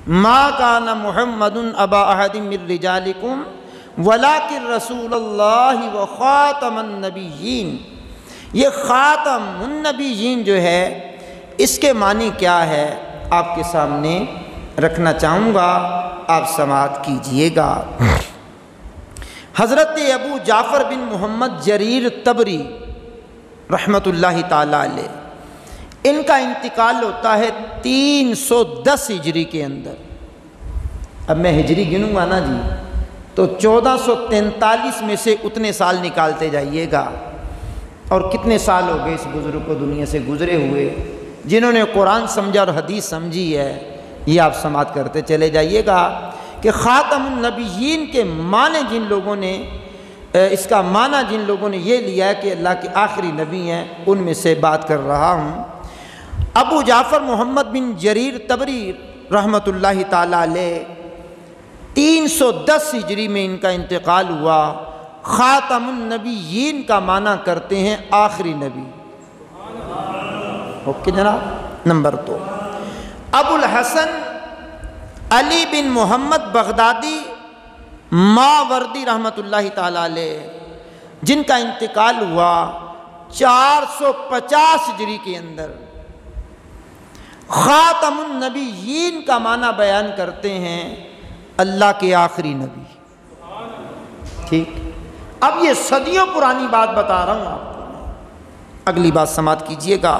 ما کان محمد ابا احد من رجالکم ولکن رسول اللہ و خاتم النبیین۔ یہ خاتم النبیین جو ہے اس کے معنی کیا ہے آپ کے سامنے رکھنا چاہوں گا، آپ سماعت کیجئے گا۔ حضرت ابو جعفر بن محمد جریر طبری رحمۃ اللہ تعالی علیہ، ان کا انتقال ہوتا ہے 310 ہجری کے اندر۔ اب میں ہجری گنوں گا نا جی تو 1443 میں سے اتنے سال نکالتے جائیے گا، اور کتنے سال ہو گئے اس بزرگ کو دنیا سے گزرے ہوئے، جنہوں نے قرآن سمجھا اور حدیث سمجھی ہے، یہ آپ سماعت کرتے چلے جائیے گا کہ خاتم النبیین کے معنی جن لوگوں نے اس کا معنی جن لوگوں نے یہ لیا ہے کہ اللہ کے آخری نبی ہیں، ان میں سے بات کر رہا ہوں۔ ابو جعفر محمد بن جریر طبری رحمۃ اللہ تعالی علیہ 310 ہجری میں ان کا انتقال ہوا۔ خاتم النبیین کا معنی کرتے ہیں آخری نبی۔ اوکے جناب۔ نمبر 2، ابو الحسن علی بن محمد بغدادی ماوردی رحمۃ اللہ تعالی علیہ، جن کا انتقال ہوا 450 ہجری کے اندر۔ خاتم النبیین کا معنی بیان کرتے ہیں اللہ کے آخری نبی۔ ٹھیک، اب یہ صدیوں پرانی بات بتا رہا ہوں آپ کو، اگلی بات سماعت کیجئے گا۔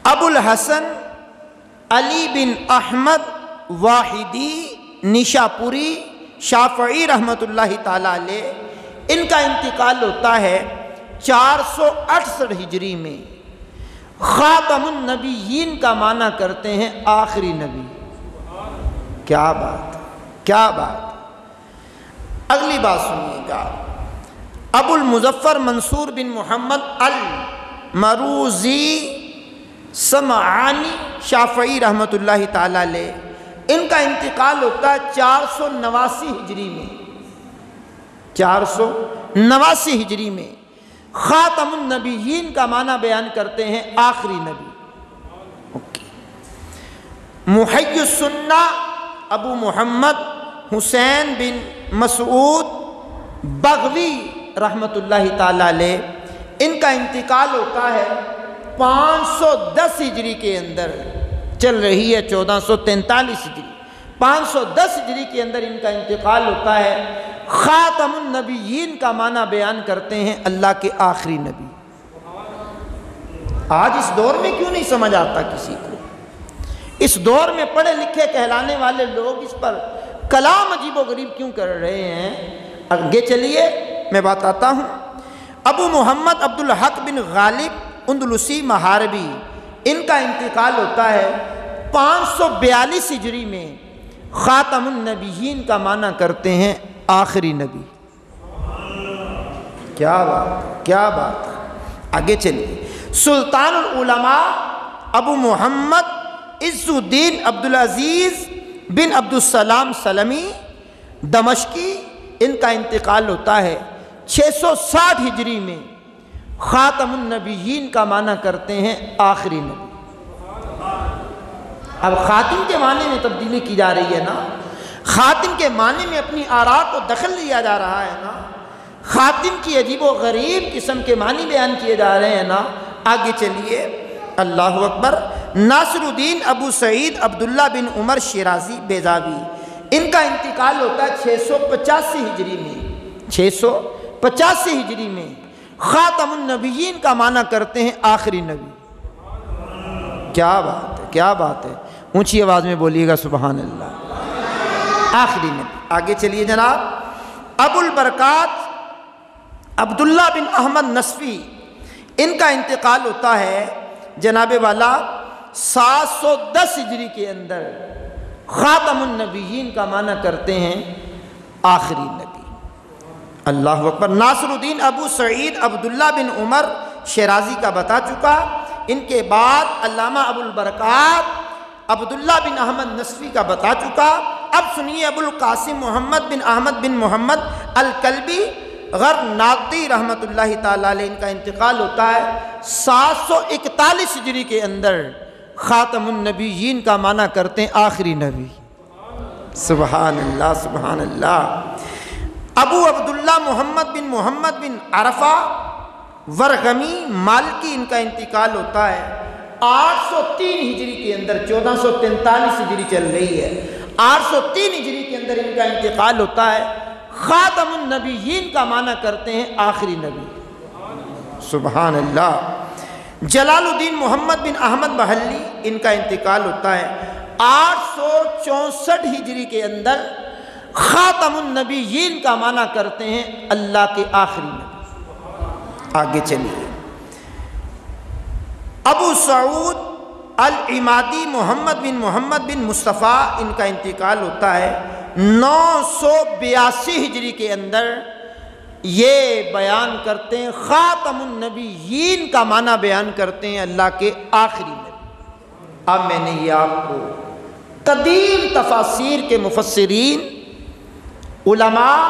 ابو الحسن علی بن احمد واحدی نشاپوری شافعی رحمۃ اللہ تعالی علیہ، ان کا انتقال ہوتا ہے 468 ہجری میں۔ خاتم النبیین کا معنی کرتے ہیں آخری نبی۔ کیا بات، کیا بات۔ اگلی بات سنیے گا۔ ابو المظفر منصور بن محمد المروزی سمعانی شافعی رحمۃ اللہ تعالی علیہ، ان کا انتقال ہوتا ہے 489 ہجری میں۔ 489 ہجری میں۔ خاتم النبیین کا معنی بیان کرتے ہیں آخری نبی۔ محی السنہ ابو محمد حسین بن مسعود بغوی رحمۃ اللہ تعالی علیہ، ان کا انتقال ہوتا ہے 510 ہجری کے اندر، چل رہی ہے 1443 ہجری، 510 ہجری کے اندر ان کا انتقال ہوتا ہے۔ خاتم النبیین کا معنی بیان کرتے ہیں اللہ کے آخری نبی۔ آج اس دور میں کیوں نہیں سمجھ آتا کسی کو؟ اس دور میں پڑھے لکھے کہلانے والے لوگ اس پر کلام عجیب و غریب کیوں کر رہے ہیں؟ آگے چلیے میں بتاتا ہوں۔ ابو محمد عبد الحق بن غالب اندلسی محاربی، ان کا انتقال ہوتا ہے 542 ہجری میں۔ خاتم النبیین کا معنی کرتے ہیں آخری نبی۔ کیا بات، کیا بات۔ آگے چلیے۔ سلطان العلماء ابو محمد عز الدین عبدالعزیز بن عبدالسلام سلمی دمشقی، ان کا انتقال ہوتا ہے 660 ہجری میں۔ خاتم النبیین کا معنی کرتے ہیں آخری نبی۔ اب خاتم کے معنی میں تبدیلی کی جا رہی ہے نا، خاتم کے معنی میں اپنی آراء کو دخل لیا جا رہا ہے نا، خاتم کی عجیب و غریب قسم کے معنی بیان کیے جا رہے ہیں نا۔ آگے چلیے۔ اللہ اکبر۔ ناصر الدین ابو سعید عبداللہ بن عمر شیرازی بیضاوی، ان کا انتقال ہوتا ہے 685 ہجری میں۔ 685 ہجری میں۔ خاتم النبیین کا معنی کرتے ہیں آخری نبی۔ کیا بات ہے، کیا بات ہے۔ اونچی آواز میں بولیے گا سبحان اللہ۔ آخری نبی۔ آگے چلیے جناب۔ ابو البرکات عبداللہ بن احمد نصفی، ان کا انتقال ہوتا ہے جناب والا 710 ہجری کے اندر۔ خاتم النبیین کا معنی کرتے ہیں آخری نبی۔ اللہ اکبر۔ ناصر الدین ابو سعید عبداللہ بن عمر شیرازی کا بتا چکا، ان کے بعد علامہ ابو البرکات عبداللہ بن احمد نصفی کا بتا چکا۔ اب سنیے ابو القاسم محمد بن احمد بن محمد الکلبی غرناطی رحمۃ اللہ تعالی علیہ، ان کا انتقال ہوتا ہے 741 ہجری کے اندر۔ خاتم النبیین کا معنی کرتے ہیں آخری نبی۔ سبحان اللہ سبحان اللہ۔ ابو عبداللہ محمد بن عرفہ ورغمی مالکی ان کا انتقال ہوتا ہے 803 ہجری کے اندر، 1443 ہجری چل رہی ہے، 803 ہجری کے اندر ان کا انتقال ہوتا ہے۔ خاتم النبیین کا معنی کرتے ہیں آخری نبی۔ سبحان اللہ۔ جلال الدین محمد بن احمد محلی ان کا انتقال ہوتا ہے 864 ہجری کے اندر۔ خاتم النبیین کا معنی کرتے ہیں اللہ کے آخری نبی۔ آگے چلیے۔ ابو سعود العمادی محمد بن مصطفیٰ ان کا انتقال ہوتا ہے 982 ہجری کے اندر۔ یہ بیان کرتے ہیں خاتم النبیین کا معنی بیان کرتے ہیں اللہ کے آخری نبی۔ اب میں نے یہ آپ کو قدیم تفاسیر کے مفسرین، علماء،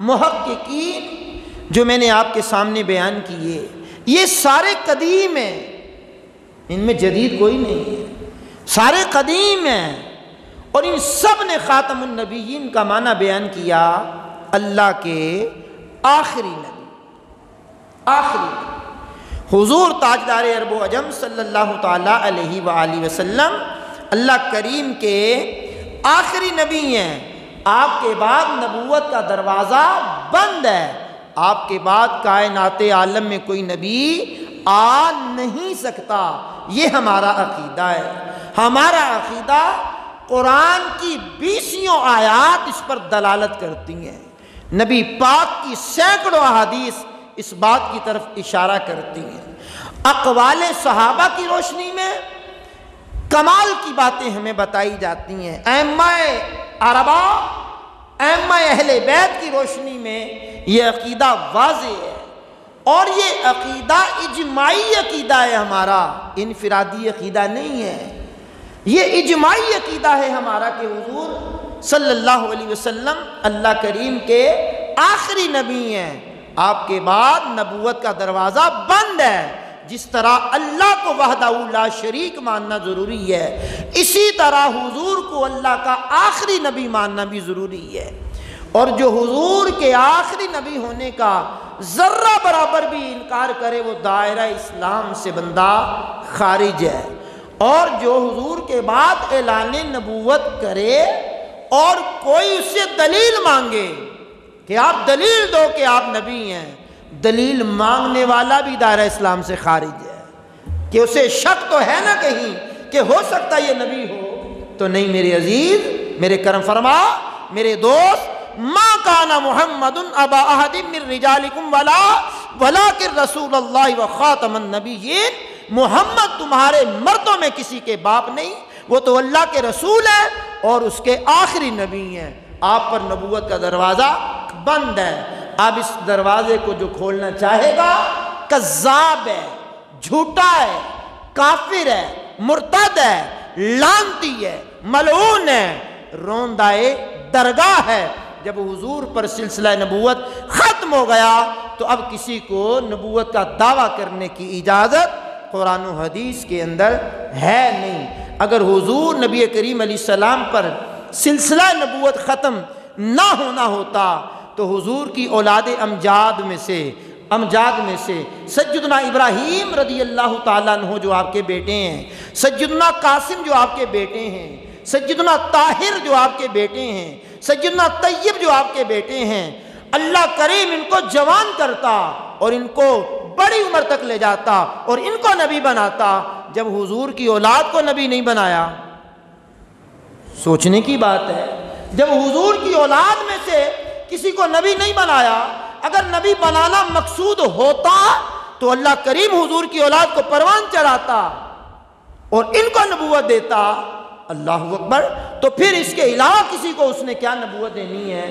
محققین جو میں نے آپ کے سامنے بیان کیے، یہ سارے قدیم ہیں، ان میں جدید کوئی نہیں ہے، سارے قدیم ہیں، اور ان سب نے خاتم النبیین کا معنی بیان کیا اللہ کے آخری نبی۔ آخری نبی حضور تاجدار عرب و عجم صلی اللہ تعالیٰ علیہ وآلہ وسلم اللہ کریم کے آخری نبی ہیں۔ آپ کے بعد نبوت کا دروازہ بند ہے، آپ کے بعد کائنات عالم میں کوئی نبی آ نہیں سکتا۔ یہ ہمارا عقیدہ ہے۔ ہمارا عقیدہ قرآن کی 20 آیات اس پر دلالت کرتی ہیں، نبی پاک کی سینکڑوں احادیث اس بات کی طرف اشارہ کرتی ہیں، اقوال صحابہ کی روشنی میں کمال کی باتیں ہمیں بتائی جاتی ہیں، ائمہ اربع، ائمہ اہل بیت کی روشنی میں یہ عقیدہ واضح ہے، اور یہ عقیدہ اجماعی عقیدہ ہے ہمارا، انفرادی عقیدہ نہیں ہے۔ یہ اجماعی عقیدہ ہے ہمارا کہ حضور صلی اللہ علیہ وسلم اللہ کریم کے آخری نبی ہیں، آپ کے بعد نبوت کا دروازہ بند ہے۔ جس طرح اللہ کو وحدہ لا شریک ماننا ضروری ہے، اسی طرح حضور کو اللہ کا آخری نبی ماننا بھی ضروری ہے، اور جو حضور کے آخری نبی ہونے کا ذرہ برابر بھی انکار کرے وہ دائرہ اسلام سے بندہ خارج ہے، اور جو حضور کے بعد اعلان نبوت کرے اور کوئی اس سے دلیل مانگے کہ آپ دلیل دو کہ آپ نبی ہیں، دلیل مانگنے والا بھی دائرہ اسلام سے خارج ہے، کہ اسے شک تو ہے نا کہیں کہ ہو سکتا ہے یہ نبی ہو، تو نہیں میرے عزیز، میرے کرم فرما، میرے دوست، ما کان محمد ابا احد من رجالکم ولکن رسول اللہ و خاتم النبیین، محمد تمہارے مردوں میں کسی کے باپ نہیں، وہ تو اللہ کے رسول ہے اور اس کے آخری نبی ہیں۔ آپ پر نبوت کا دروازہ بند ہے۔ اب اس دروازے کو جو کھولنا چاہے گا کذاب ہے، جھوٹا ہے، کافر ہے، مرتد ہے، لعنتی ہے، ملعون ہے، روندائے درگاہ ہے۔ جب حضور پر سلسلہ نبوت ختم ہو گیا تو اب کسی کو نبوت کا دعویٰ کرنے کی اجازت قرآن و حدیث کے اندر ہے نہیں۔ اگر حضور نبی کریم علیہ السلام پر سلسلہ نبوت ختم نہ ہونا ہوتا تو حضور کی اولاد امجاد میں سے سیدنا ابراہیم رضی اللہ تعالیٰ عنہ جو آپ کے بیٹے ہیں، سیدنا قاسم جو آپ کے بیٹے ہیں، سیدنا طاہر جو آپ کے بیٹے ہیں، سیدنا طیب جو آپ کے بیٹے ہیں، اللہ کریم ان کو جوان کرتا اور ان کو بڑی عمر تک لے جاتا اور ان کو نبی بناتا، جب حضور کی اولاد کو نبی نہیں بنایا۔ سوچنے کی بات ہے، جب حضور کی اولاد میں سے کسی کو نبی نہیں بنایا، اگر نبی بنانا مقصود ہوتا تو اللہ کریم حضور کی اولاد کو پروان چڑھاتا اور ان کو نبوت دیتا۔ اللہ اکبر۔ تو پھر اس کے علاوہ کسی کو اس نے کیا نبوت دینی ہے؟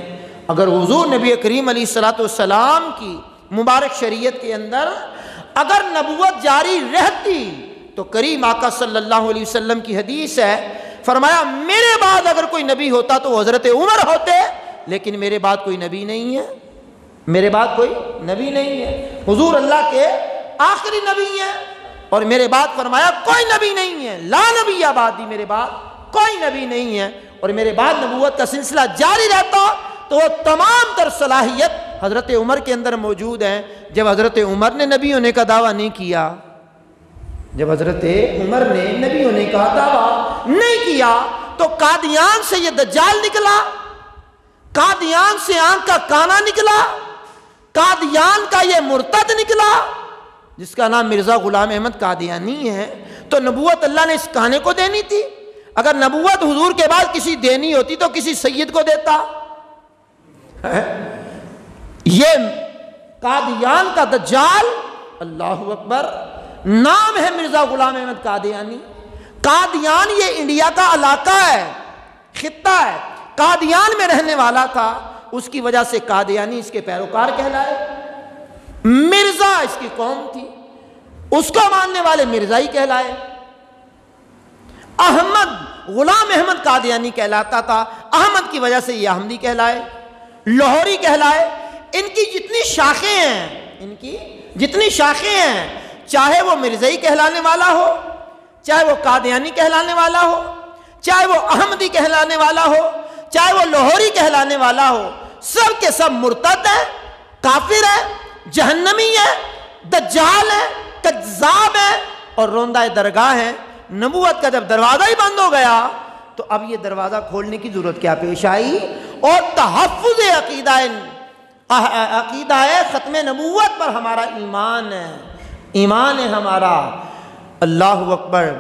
اگر حضور نبی کریم علیہ السلام کی مبارک شریعت کے اندر اگر نبوت جاری رہتی تو کریم آقا صلی اللہ علیہ وسلم کی حدیث ہے، فرمایا میرے بعد اگر کوئی نبی ہوتا تو حضرت عمر ہوتے، لیکن میرے بعد کوئی نبی نہیں ہے، میرے بعد کوئی نبی نہیں ہے۔ حضور اللہ کے آخری نبی ہیں، اور میرے بعد فرمایا کوئی نبی نہیں ہے، لا نبی بعدی، میرے بعد کوئی نبی نہیں ہے، اور میرے بعد نبوت کا سلسلہ جاری رہتا تو وہ تمام تر صلاحیت حضرت عمر کے اندر موجود ہیں۔ جب حضرت عمر نے نبی ہونے کا دعویٰ نہیں کیا، جب حضرت عمر نے نبی ہونے کا دعویٰ نہیں کیا تو قادیان سے یہ دجال نکلا، قادیان سے آنکھ کا کانا نکلا، قادیان کا یہ مرتد نکلا جس کا نام مرزا غلام احمد قادیانی ہے۔ تو نبوت اللہ نے اس کانے کو دینی تھی؟ اگر نبوت حضور کے بعد کسی دینی ہوتی تو کسی سید کو دیتا۔ یہ قادیان کا دجال، اللہ اکبر، نام ہے مرزا غلام احمد قادیانی۔ قادیان یہ انڈیا کا علاقہ ہے، خطہ ہے، قادیان میں رہنے والا تھا، اس کی وجہ سے قادیانی اس کے پیروکار کہلائے۔ مرزا اس کی قوم تھی، اس کو ماننے والے مرزائی کہلائے۔ احمد، غلام احمد قادیانی کہلاتا تھا، احمد کی وجہ سے یہ احمدی کہلائے، لاہوری کہلائے۔ ان کی جتنی شاخیں ہیں، ان کی جتنی شاخیں ہیں، چاہے وہ مرزائی کہلانے والا ہو، چاہے وہ قادیانی کہلانے والا ہو، چاہے وہ احمدی کہلانے والا ہو، چاہے وہ لاہوری کہلانے والا ہو، سب کے سب مرتد ہے، کافر ہے، جہنمی ہے، دجال ہے، کذاب ہے اور روندہ درگاہ ہے۔ نبوت کا جب دروازہ ہی بند ہو گیا تو اب یہ دروازہ کھولنے کی ضرورت کیا پیش آئی؟ اور تحفظ عقیدہ ہے، ختم نبوت پر ہمارا ایمان ہے، ایمان ہے ہمارا۔ اللہ اکبر۔